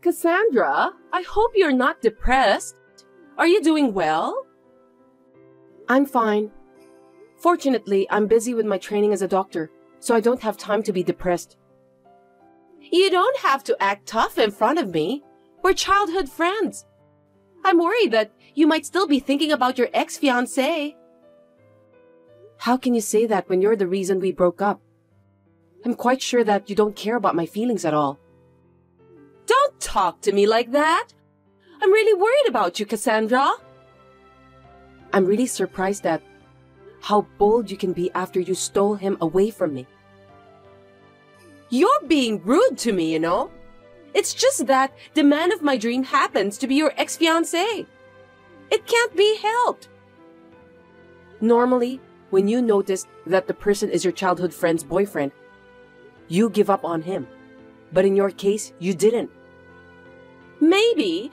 Cassandra, I hope you're not depressed. Are you doing well? I'm fine. Fortunately, I'm busy with my training as a doctor, so I don't have time to be depressed. You don't have to act tough in front of me. We're childhood friends. I'm worried that you might still be thinking about your ex-fiancé. How can you say that when you're the reason we broke up? I'm quite sure that you don't care about my feelings at all. Don't talk to me like that. I'm really worried about you, Cassandra. I'm really surprised at how bold you can be after you stole him away from me. You're being rude to me, you know. It's just that the man of my dream happens to be your ex-fiancé. It can't be helped. Normally, when you notice that the person is your childhood friend's boyfriend, you give up on him. But in your case, you didn't. Maybe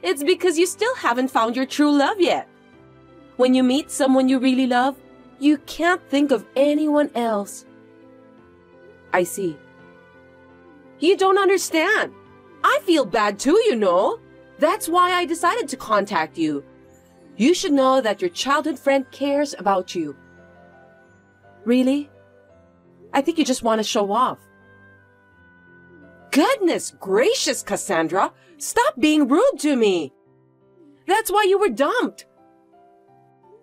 it's because you still haven't found your true love yet. When you meet someone you really love, you can't think of anyone else. I see. You don't understand. I feel bad too, you know. That's why I decided to contact you. You should know that your childhood friend cares about you. Really? I think you just want to show off. Goodness gracious, Cassandra! Stop being rude to me! That's why you were dumped.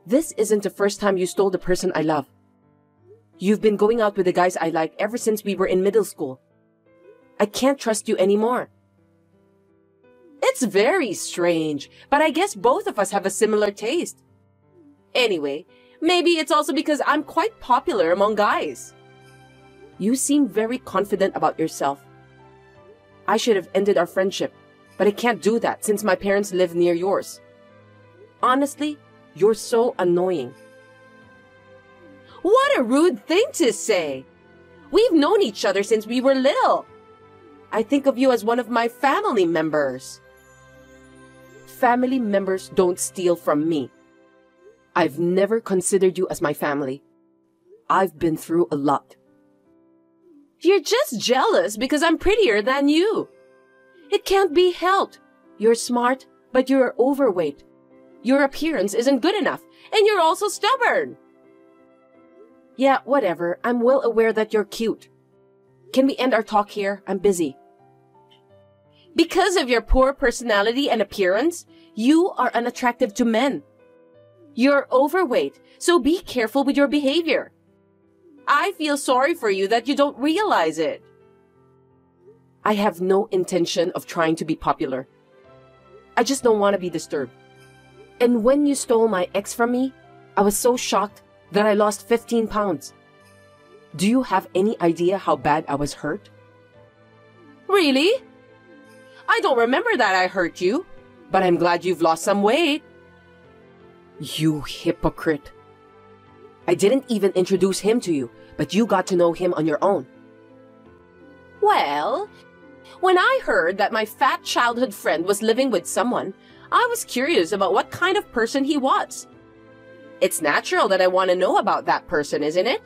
This isn't the first time you stole the person I love. You've been going out with the guys I like ever since we were in middle school. I can't trust you anymore. It's very strange, but I guess both of us have a similar taste. Anyway, maybe it's also because I'm quite popular among guys. You seem very confident about yourself. I should have ended our friendship, but I can't do that since my parents live near yours. Honestly, you're so annoying. What a rude thing to say! We've known each other since we were little. I think of you as one of my family members. Family members don't steal from me. I've never considered you as my family. I've been through a lot. You're just jealous because I'm prettier than you. It can't be helped. You're smart, but you're overweight. Your appearance isn't good enough, and you're also stubborn. Yeah, whatever. I'm well aware that you're cute. Can we end our talk here? I'm busy. Because of your poor personality and appearance, you are unattractive to men. You're overweight, so be careful with your behavior. I feel sorry for you that you don't realize it. I have no intention of trying to be popular. I just don't want to be disturbed. And when you stole my ex from me, I was so shocked that I lost 15 pounds. Do you have any idea how bad I was hurt? Really? I don't remember that I hurt you, but I'm glad you've lost some weight. You hypocrite. I didn't even introduce him to you, but you got to know him on your own. Well, when I heard that my fat childhood friend was living with someone, I was curious about what kind of person he was. It's natural that I want to know about that person, isn't it?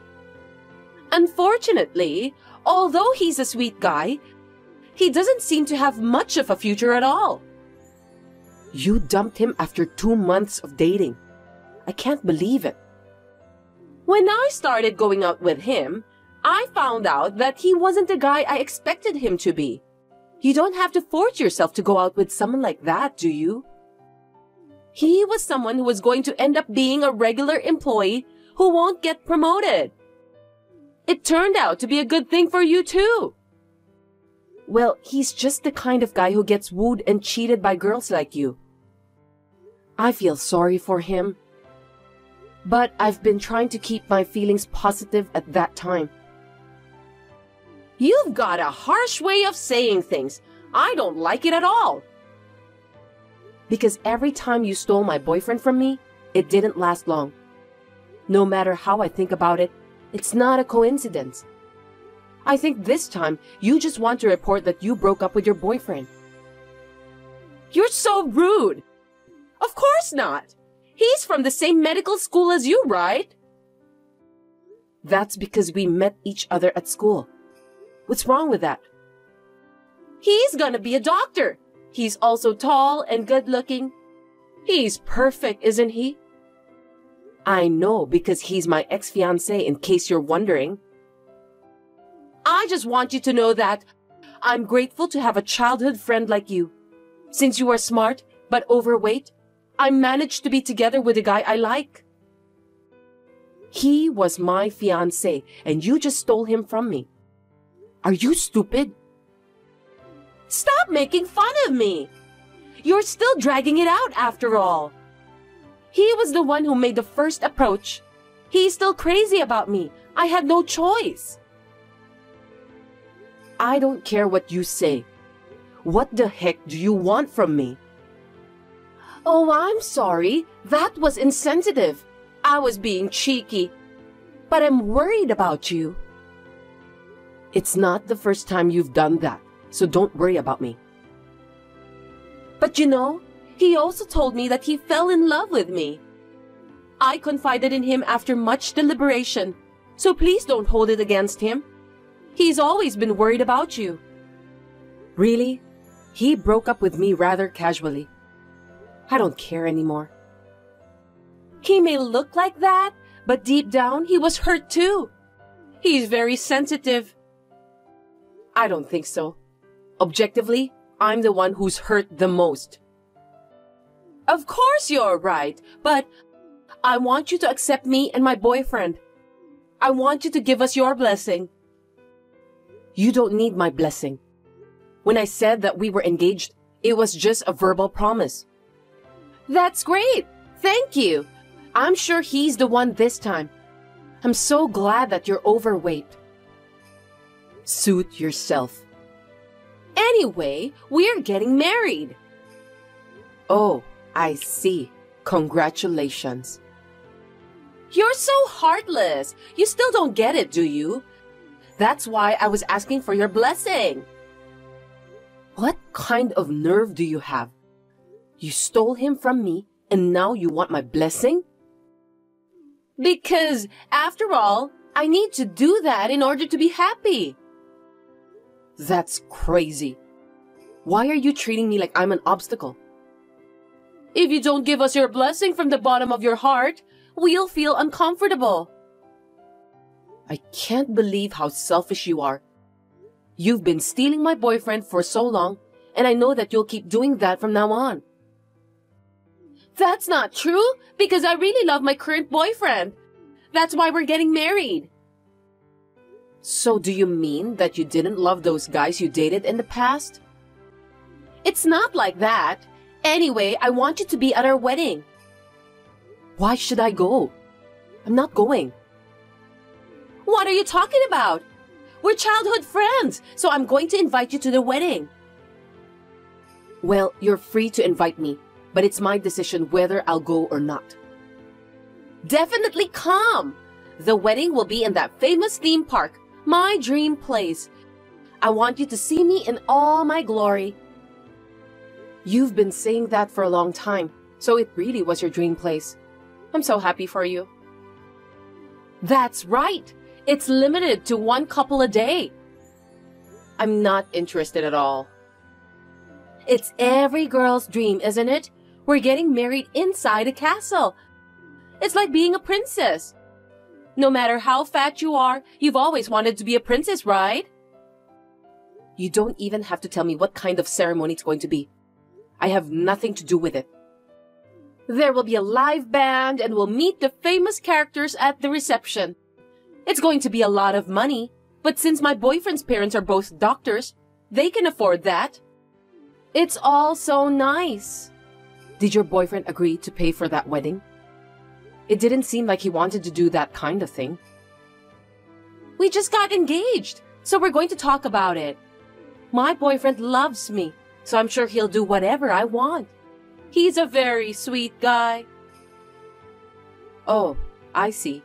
Unfortunately, although he's a sweet guy, he doesn't seem to have much of a future at all. You dumped him after 2 months of dating. I can't believe it. When I started going out with him, I found out that he wasn't the guy I expected him to be. You don't have to force yourself to go out with someone like that, do you? He was someone who was going to end up being a regular employee who won't get promoted. It turned out to be a good thing for you too. Well, he's just the kind of guy who gets wooed and cheated by girls like you. I feel sorry for him. But I've been trying to keep my feelings positive at that time. You've got a harsh way of saying things. I don't like it at all. Because every time you stole my boyfriend from me, it didn't last long. No matter how I think about it, it's not a coincidence. I think this time you just want to report that you broke up with your boyfriend. You're so rude. Of course not. He's from the same medical school as you, right? That's because we met each other at school. What's wrong with that? He's gonna be a doctor. He's also tall and good-looking. He's perfect, isn't he? I know, because he's my ex-fiancé, in case you're wondering. I just want you to know that I'm grateful to have a childhood friend like you. Since you are smart but overweight, I managed to be together with a guy I like. He was my fiancé, and you just stole him from me. Are you stupid? Stop making fun of me! You're still dragging it out after all. He was the one who made the first approach. He's still crazy about me. I had no choice. I don't care what you say. What the heck do you want from me? Oh, I'm sorry. That was insensitive. I was being cheeky. But I'm worried about you. It's not the first time you've done that, so don't worry about me. But you know, he also told me that he fell in love with me. I confided in him after much deliberation, so please don't hold it against him. He's always been worried about you. Really? He broke up with me rather casually. I don't care anymore. He may look like that, but deep down he was hurt too. He's very sensitive. I don't think so. Objectively, I'm the one who's hurt the most. Of course you're right, but I want you to accept me and my boyfriend. I want you to give us your blessing. You don't need my blessing. When I said that we were engaged, it was just a verbal promise. That's great. Thank you. I'm sure he's the one this time. I'm so glad that you're overweight. Suit yourself. Anyway, we're getting married. Oh, I see. Congratulations. You're so heartless. You still don't get it, do you? That's why I was asking for your blessing. What kind of nerve do you have? You stole him from me, and now you want my blessing? Because, after all, I need to do that in order to be happy. That's crazy. Why are you treating me like I'm an obstacle? If you don't give us your blessing from the bottom of your heart, we'll feel uncomfortable. I can't believe how selfish you are. You've been stealing my boyfriend for so long, and I know that you'll keep doing that from now on. That's not true, because I really love my current boyfriend. That's why we're getting married. So do you mean that you didn't love those guys you dated in the past? It's not like that. Anyway, I want you to be at our wedding. Why should I go? I'm not going. What are you talking about? We're childhood friends, so I'm going to invite you to the wedding. Well, you're free to invite me, but it's my decision whether I'll go or not. Definitely come! The wedding will be in that famous theme park, my dream place. I want you to see me in all my glory. You've been saying that for a long time, so it really was your dream place. I'm so happy for you. That's right! It's limited to 1 couple a day. I'm not interested at all. It's every girl's dream, isn't it? We're getting married inside a castle. It's like being a princess. No matter how fat you are, you've always wanted to be a princess, right? You don't even have to tell me what kind of ceremony it's going to be. I have nothing to do with it. There will be a live band and we'll meet the famous characters at the reception. It's going to be a lot of money, but since my boyfriend's parents are both doctors, they can afford that. It's all so nice. Did your boyfriend agree to pay for that wedding? It didn't seem like he wanted to do that kind of thing. We just got engaged, so we're going to talk about it. My boyfriend loves me, so I'm sure he'll do whatever I want. He's a very sweet guy. Oh, I see.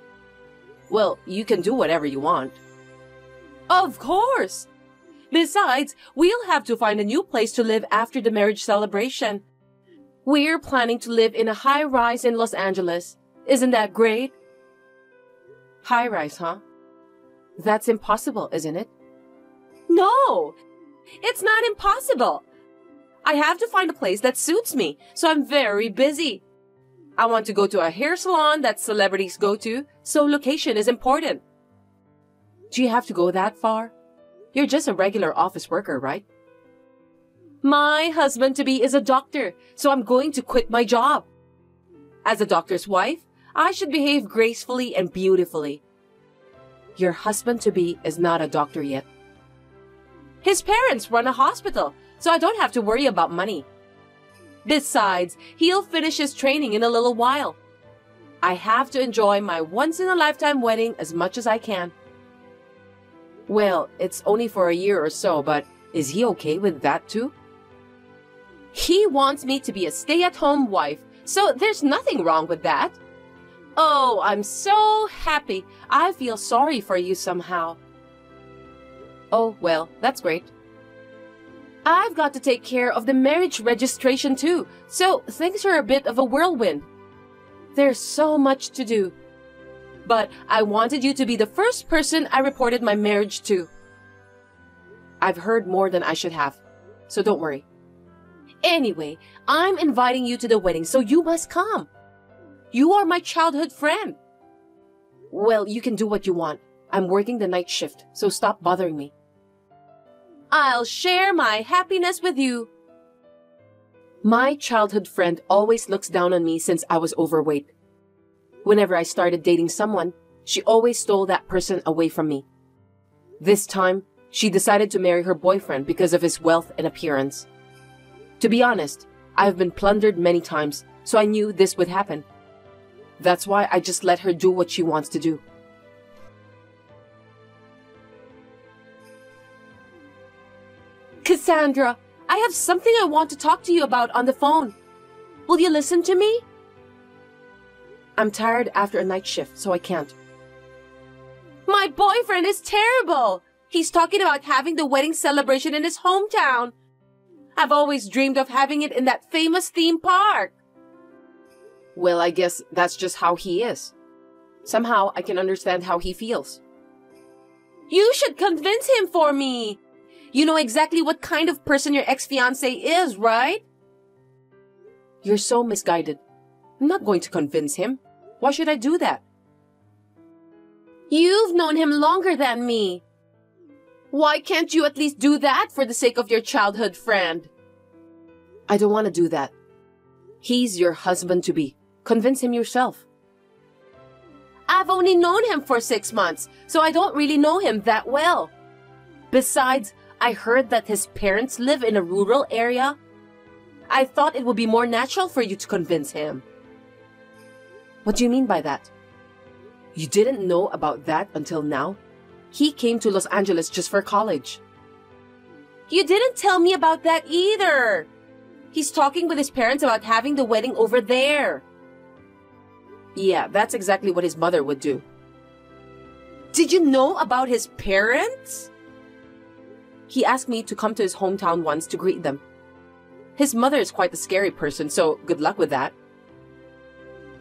Well, you can do whatever you want. Of course! Besides, we'll have to find a new place to live after the marriage celebration. We're planning to live in a high-rise in Los Angeles. Isn't that great? High-rise, huh? That's impossible, isn't it? No! It's not impossible. I have to find a place that suits me, so I'm very busy. I want to go to a hair salon that celebrities go to, so location is important. Do you have to go that far? You're just a regular office worker, right? My husband-to-be is a doctor, so I'm going to quit my job. As a doctor's wife, I should behave gracefully and beautifully. Your husband-to-be is not a doctor yet. His parents run a hospital, so I don't have to worry about money. Besides, he'll finish his training in a little while. I have to enjoy my once-in-a-lifetime wedding as much as I can. Well, it's only for a year or so, but is he okay with that too? He wants me to be a stay-at-home wife, so there's nothing wrong with that. Oh, I'm so happy. I feel sorry for you somehow. Oh, well, that's great. I've got to take care of the marriage registration too, so things are a bit of a whirlwind. There's so much to do. But I wanted you to be the first person I reported my marriage to. I've heard more than I should have, so don't worry. Anyway, I'm inviting you to the wedding, so you must come. You are my childhood friend. Well, you can do what you want. I'm working the night shift, so stop bothering me. I'll share my happiness with you. My childhood friend always looks down on me since I was overweight. Whenever I started dating someone, she always stole that person away from me. This time, she decided to marry her boyfriend because of his wealth and appearance. To be honest, I've been plundered many times, so I knew this would happen. That's why I just let her do what she wants to do. Cassandra, I have something I want to talk to you about on the phone. Will you listen to me? I'm tired after a night shift, so I can't. My boyfriend is terrible. He's talking about having the wedding celebration in his hometown. I've always dreamed of having it in that famous theme park. Well, I guess that's just how he is. Somehow I can understand how he feels. You should convince him for me. You know exactly what kind of person your ex-fiancé is, right? You're so misguided. I'm not going to convince him. Why should I do that? You've known him longer than me. Why can't you at least do that for the sake of your childhood friend? I don't want to do that. He's your husband-to-be. Convince him yourself. I've only known him for 6 months, so I don't really know him that well. Besides, I heard that his parents live in a rural area. I thought it would be more natural for you to convince him. What do you mean by that? You didn't know about that until now? He came to Los Angeles just for college. You didn't tell me about that either. He's talking with his parents about having the wedding over there. Yeah, that's exactly what his mother would do. Did you know about his parents? He asked me to come to his hometown once to greet them. His mother is quite a scary person, so good luck with that.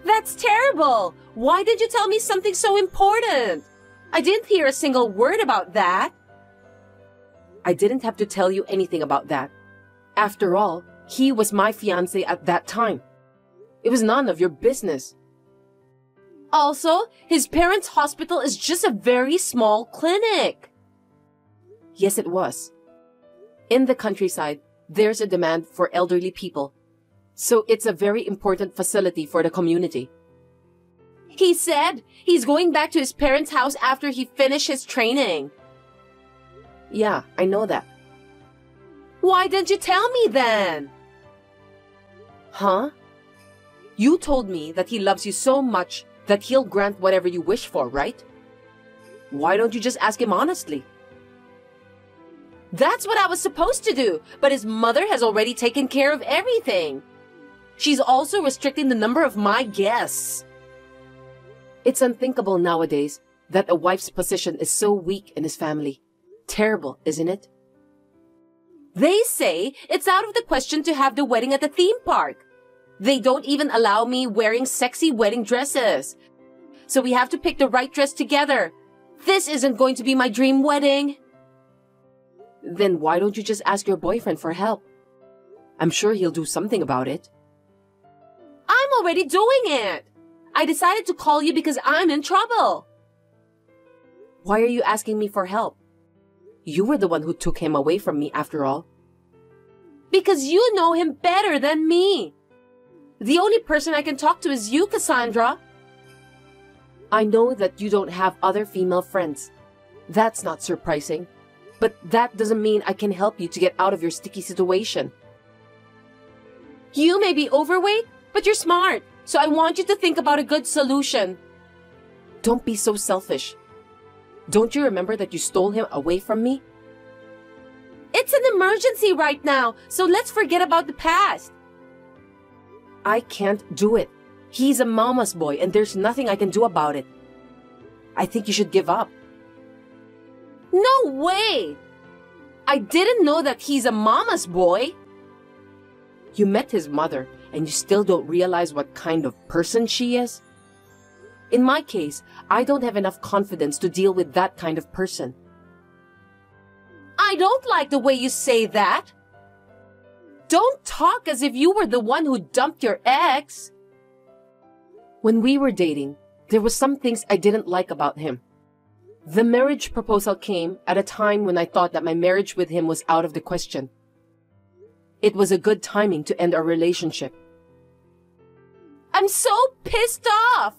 That's terrible! Why did you tell me something so important? I didn't hear a single word about that. I didn't have to tell you anything about that. After all, he was my fiancé at that time. It was none of your business. Also, his parents' hospital is just a very small clinic. Yes, it was. In the countryside, there's a demand for elderly people. So it's a very important facility for the community. He said he's going back to his parents' house after he finished his training. Yeah, I know that. Why didn't you tell me then? Huh? You told me that he loves you so much that he'll grant whatever you wish for, right? Why don't you just ask him honestly? That's what I was supposed to do, but his mother has already taken care of everything. She's also restricting the number of my guests. It's unthinkable nowadays that a wife's position is so weak in his family. Terrible, isn't it? They say it's out of the question to have the wedding at the theme park. They don't even allow me wearing sexy wedding dresses. So we have to pick the right dress together. This isn't going to be my dream wedding. Then why don't you just ask your boyfriend for help? I'm sure he'll do something about it. I'm already doing it! I decided to call you because I'm in trouble. Why are you asking me for help? You were the one who took him away from me after all. Because you know him better than me. The only person I can talk to is you, Cassandra. I know that you don't have other female friends. That's not surprising. But that doesn't mean I can help you to get out of your sticky situation. You may be overweight, but you're smart. So I want you to think about a good solution. Don't be so selfish. Don't you remember that you stole him away from me? It's an emergency right now, so let's forget about the past. I can't do it. He's a mama's boy and there's nothing I can do about it. I think you should give up. No way! I didn't know that he's a mama's boy. You met his mother and you still don't realize what kind of person she is? In my case, I don't have enough confidence to deal with that kind of person. I don't like the way you say that. Don't talk as if you were the one who dumped your ex. When we were dating, there were some things I didn't like about him. The marriage proposal came at a time when I thought that my marriage with him was out of the question. It was a good timing to end our relationship. I'm so pissed off!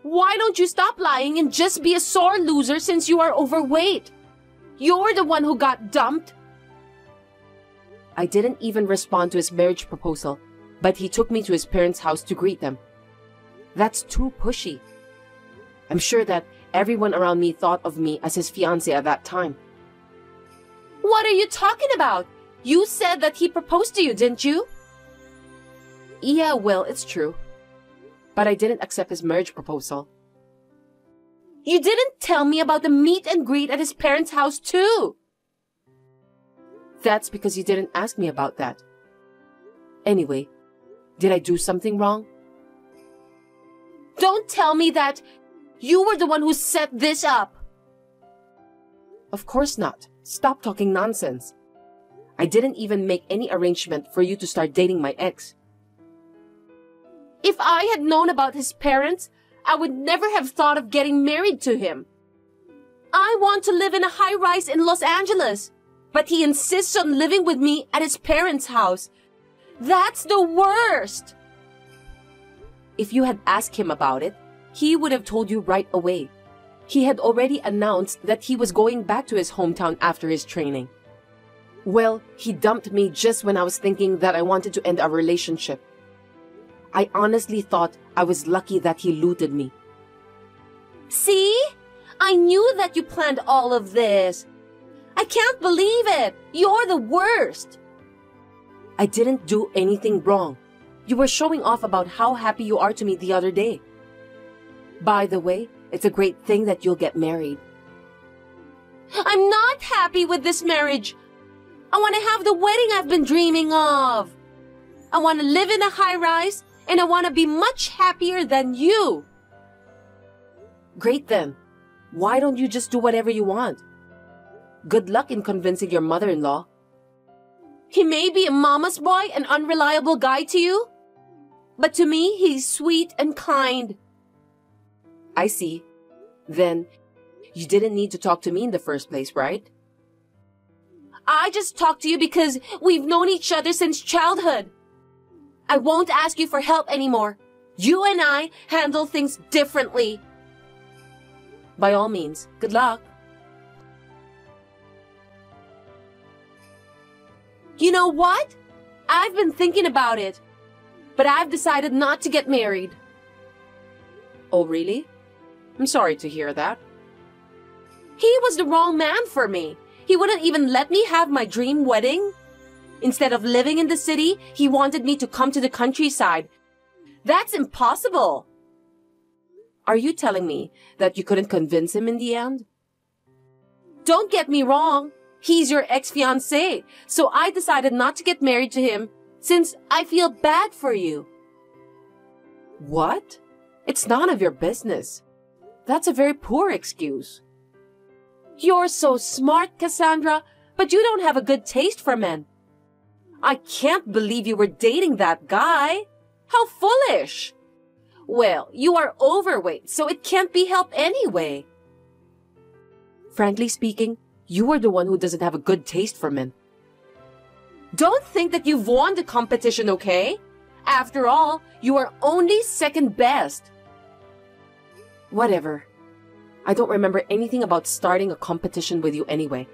Why don't you stop lying and just be a sore loser since you are overweight? You're the one who got dumped. I didn't even respond to his marriage proposal, but he took me to his parents' house to greet them. That's too pushy. I'm sure that everyone around me thought of me as his fiancé at that time. What are you talking about? You said that he proposed to you, didn't you? Yeah, well, it's true. But I didn't accept his marriage proposal. You didn't tell me about the meet and greet at his parents' house too. That's because you didn't ask me about that. Anyway, did I do something wrong? Don't tell me that you were the one who set this up. Of course not. Stop talking nonsense. I didn't even make any arrangement for you to start dating my ex. If I had known about his parents, I would never have thought of getting married to him. I want to live in a high-rise in Los Angeles, but he insists on living with me at his parents' house. That's the worst! If you had asked him about it, he would have told you right away. He had already announced that he was going back to his hometown after his training. Well, he dumped me just when I was thinking that I wanted to end our relationship. I honestly thought I was lucky that he looted me. See? I knew that you planned all of this. I can't believe it. You're the worst. I didn't do anything wrong. You were showing off about how happy you are to me the other day. By the way, it's a great thing that you'll get married. I'm not happy with this marriage. I want to have the wedding I've been dreaming of. I want to live in a high-rise, and I want to be much happier than you. Great then. Why don't you just do whatever you want? Good luck in convincing your mother-in-law. He may be a mama's boy, an unreliable guy to you, but to me, he's sweet and kind. I see. Then, you didn't need to talk to me in the first place, right? I just talked to you because we've known each other since childhood. I won't ask you for help anymore. You and I handle things differently. By all means, good luck. You know what? I've been thinking about it, but I've decided not to get married. Oh, really? I'm sorry to hear that. He was the wrong man for me. He wouldn't even let me have my dream wedding. Instead of living in the city, he wanted me to come to the countryside. That's impossible. Are you telling me that you couldn't convince him in the end? Don't get me wrong. He's your ex-fiancé, so I decided not to get married to him since I feel bad for you. What? It's none of your business. That's a very poor excuse. You're so smart, Cassandra, but you don't have a good taste for men. I can't believe you were dating that guy. How foolish. Well, you are overweight, so it can't be helped anyway. Frankly speaking, you are the one who doesn't have a good taste for men. Don't think that you've won the competition, okay? After all, you are only second best. Whatever. I don't remember anything about starting a competition with you anyway.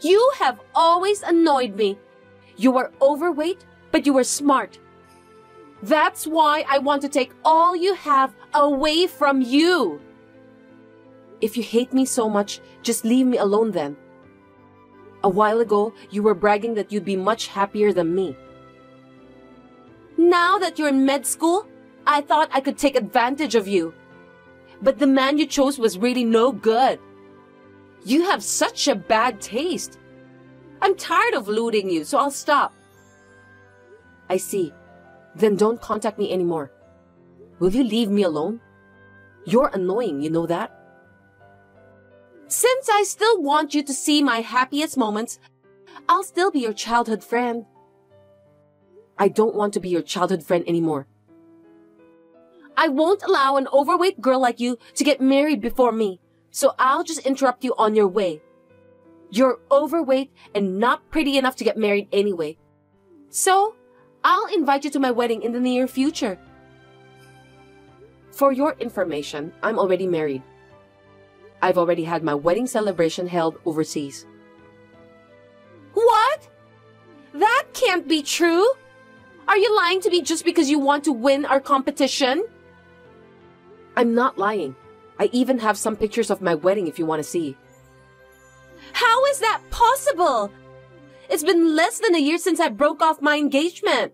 You have always annoyed me. You are overweight, but you are smart. That's why I want to take all you have away from you. If you hate me so much, just leave me alone then. A while ago, you were bragging that you'd be much happier than me. Now that you're in med school, I thought I could take advantage of you. But the man you chose was really no good. You have such a bad taste. I'm tired of looting you, so I'll stop. I see. Then don't contact me anymore. Will you leave me alone? You're annoying, you know that? Since I still want you to see my happiest moments, I'll still be your childhood friend. I don't want to be your childhood friend anymore. I won't allow an overweight girl like you to get married before me, so I'll just interrupt you on your way. You're overweight and not pretty enough to get married anyway. So, I'll invite you to my wedding in the near future. For your information, I'm already married. I've already had my wedding celebration held overseas. What? That can't be true. Are you lying to me just because you want to win our competition? I'm not lying. I even have some pictures of my wedding if you want to see. How is that possible? It's been less than a year since I broke off my engagement.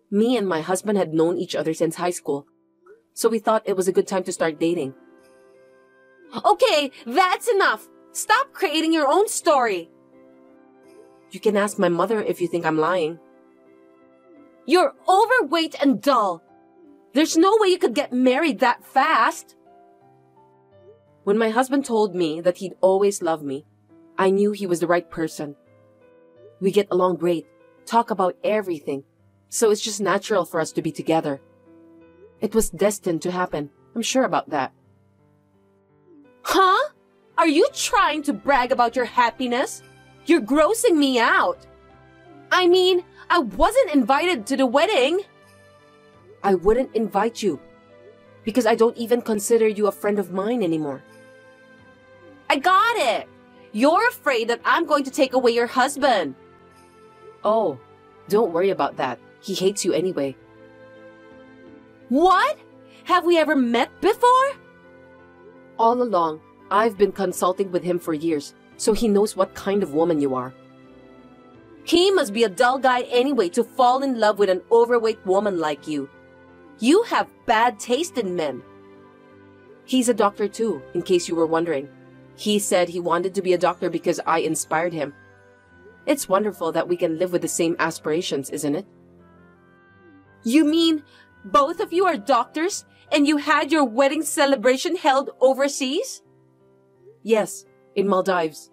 Me and my husband had known each other since high school, so we thought it was a good time to start dating. Okay, that's enough. Stop creating your own story. You can ask my mother if you think I'm lying. You're overweight and dull. There's no way you could get married that fast. When my husband told me that he'd always love me, I knew he was the right person. We get along great, talk about everything, so it's just natural for us to be together. It was destined to happen, I'm sure about that. Huh? Are you trying to brag about your happiness? You're grossing me out. I mean, I wasn't invited to the wedding. I wouldn't invite you because I don't even consider you a friend of mine anymore. I got it. You're afraid that I'm going to take away your husband. Oh, don't worry about that. He hates you anyway. What? Have we ever met before? All along, I've been consulting with him for years, so he knows what kind of woman you are. He must be a dull guy anyway to fall in love with an overweight woman like you. You have bad taste in men. He's a doctor too, in case you were wondering. He said he wanted to be a doctor because I inspired him. It's wonderful that we can live with the same aspirations, isn't it? You mean both of you are doctors and you had your wedding celebration held overseas? Yes, in Maldives.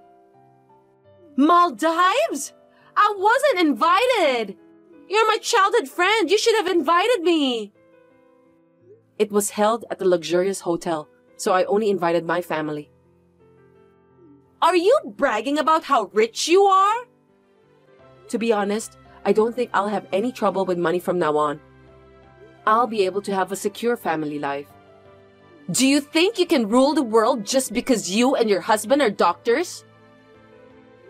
Maldives? I wasn't invited. You're my childhood friend. You should have invited me. It was held at a luxurious hotel, so I only invited my family. Are you bragging about how rich you are? To be honest, I don't think I'll have any trouble with money from now on. I'll be able to have a secure family life. Do you think you can rule the world just because you and your husband are doctors?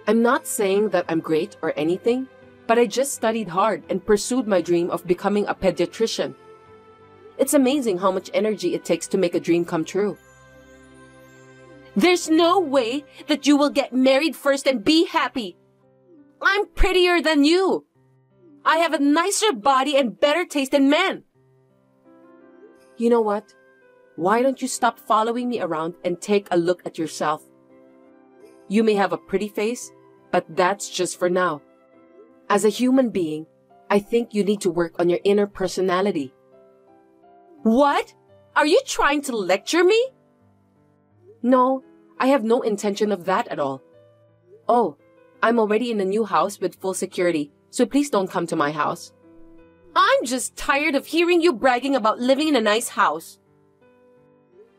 I'm not saying that I'm great or anything, but I just studied hard and pursued my dream of becoming a pediatrician. It's amazing how much energy it takes to make a dream come true. There's no way that you will get married first and be happy. I'm prettier than you. I have a nicer body and better taste in men. You know what? Why don't you stop following me around and take a look at yourself? You may have a pretty face, but that's just for now. As a human being, I think you need to work on your inner personality. What? Are you trying to lecture me? No, I have no intention of that at all. Oh, I'm already in a new house with full security, so please don't come to my house. I'm just tired of hearing you bragging about living in a nice house.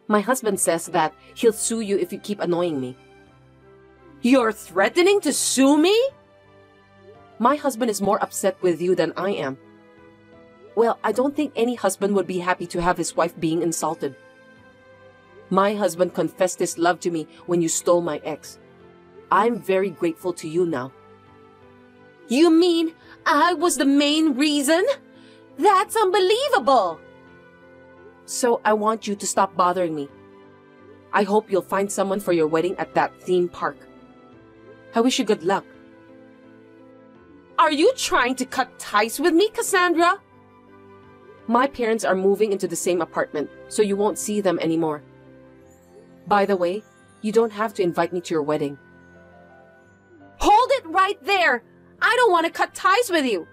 My husband says that he'll sue you if you keep annoying me. You're threatening to sue me? My husband is more upset with you than I am. Well, I don't think any husband would be happy to have his wife being insulted. My husband confessed his love to me when you stole my ex. I'm very grateful to you now. You mean I was the main reason? That's unbelievable! So I want you to stop bothering me. I hope you'll find someone for your wedding at that theme park. I wish you good luck. Are you trying to cut ties with me, Cassandra? My parents are moving into the same apartment, so you won't see them anymore. By the way, you don't have to invite me to your wedding. Hold it right there! I don't want to cut ties with you.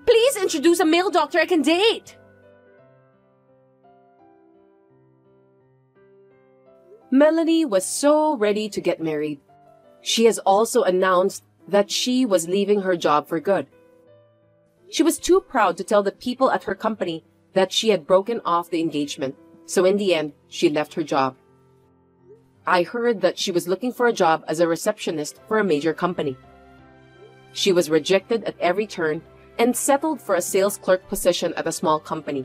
Please introduce a male doctor I can date. Melanie was so ready to get married. She has also announced that she was leaving her job for good. She was too proud to tell the people at her company that she had broken off the engagement, so in the end, she left her job. I heard that she was looking for a job as a receptionist for a major company. She was rejected at every turn and settled for a sales clerk position at a small company.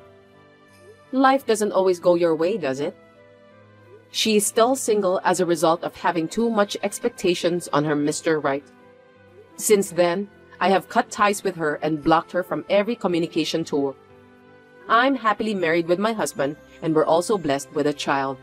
Life doesn't always go your way, does it? She is still single as a result of having too much expectations on her Mr. Right. Since then, I have cut ties with her and blocked her from every communication tool. I'm happily married with my husband, and we're also blessed with a child.